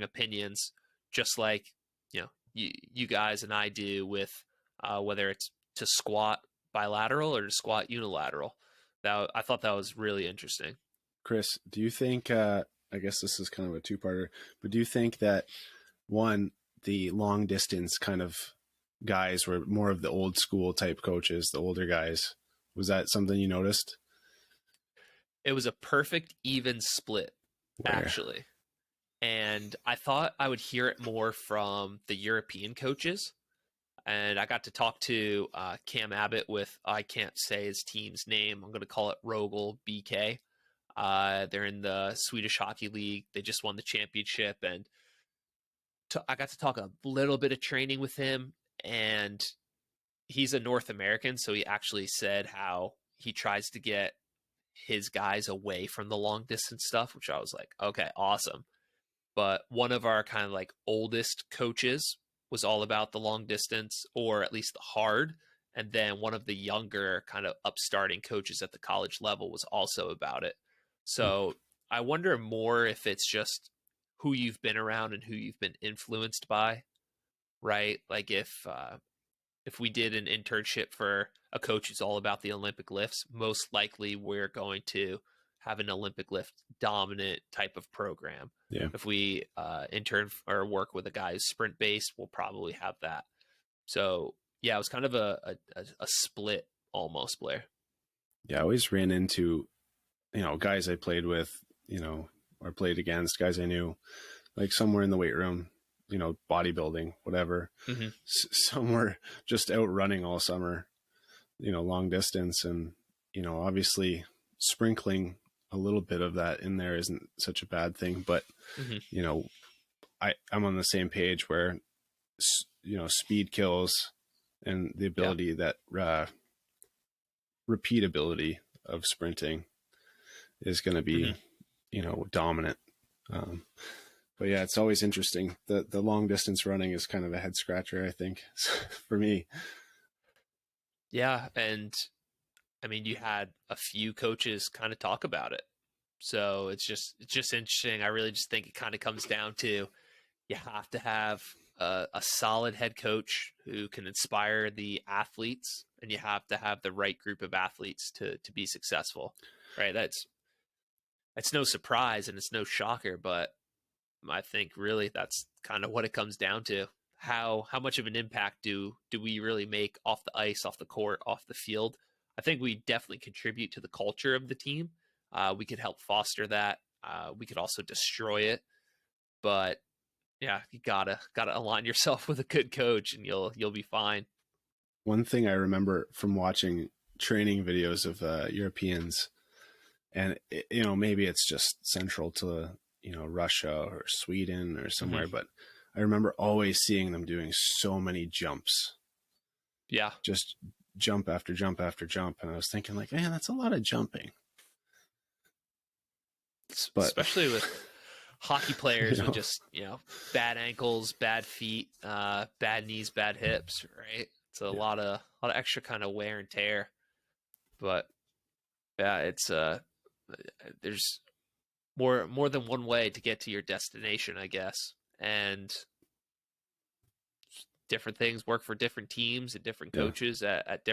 opinions, just like you guys and I do with whether it's to squat bilateral or to squat unilateral. That I thought that was really interesting. Chris, do you think, I guess this is kind of a two-parter, but do you think that one, the long distance kind of guys were more of the old school type coaches, the older guys? Was that something you noticed? It was a perfect even split, Where? actually. And I thought I would hear it more from the European coaches. And I got to talk to Cam Abbott with, I can't say his team's name. I'm going to call it Rogel BK. They're in the Swedish Hockey League. They just won the championship. And I got to talk a little bit of training with him. And he's a North American. So he actually said how he tries to get his guys away from the long distance stuff, which I was like, okay, awesome. But one of our kind of like oldest coaches was all about the long distance, or at least the hard. And then one of the younger kind of upstarting coaches at the college level was also about it. So I wonder more if it's just who you've been around and who you've been influenced by, right? Like if we did an internship for a coach who's all about the Olympic lifts, most likely we're going to have an Olympic lift dominant type of program. Yeah. If we intern or work with a guy who's sprint based, we'll probably have that. So yeah, it was kind of a split almost, Blair. Yeah. I always ran into, guys I played with, or played against, guys I knew, like somewhere in the weight room, bodybuilding, whatever. Mm-hmm. Some were just out running all summer, long distance. And, obviously sprinkling a little bit of that in there isn't such a bad thing. But, Mm-hmm. I'm on the same page where, speed kills, and the ability that repeatability of sprinting is going to be, dominant. But yeah, it's always interesting. The long distance running is kind of a head scratcher, I think, for me. Yeah, and I mean, you had a few coaches kind of talk about it, so it's just interesting. I really just think it kind of comes down to you have to have a solid head coach who can inspire the athletes, and you have to have the right group of athletes to be successful, right? That's no surprise and it's no shocker, but I think really that's kind of what it comes down to. How much of an impact do we really make off the ice, off the court, off the field? I think we definitely contribute to the culture of the team. We could help foster that. We could also destroy it, but yeah, you gotta align yourself with a good coach, and you'll be fine. One thing I remember from watching training videos of Europeans, and maybe it's just central to Russia or Sweden or somewhere, Mm-hmm. but I remember always seeing them doing so many jumps, Yeah, just jump after jump after jump, and I was thinking like, man, that's a lot of jumping. But especially with hockey players with know, just bad ankles, bad feet, bad knees, bad hips. Right? It's a yeah. lot of extra kind of wear and tear. But yeah, it's there's more than one way to get to your destination, I guess, and different things work for different teams and different Yeah. coaches at different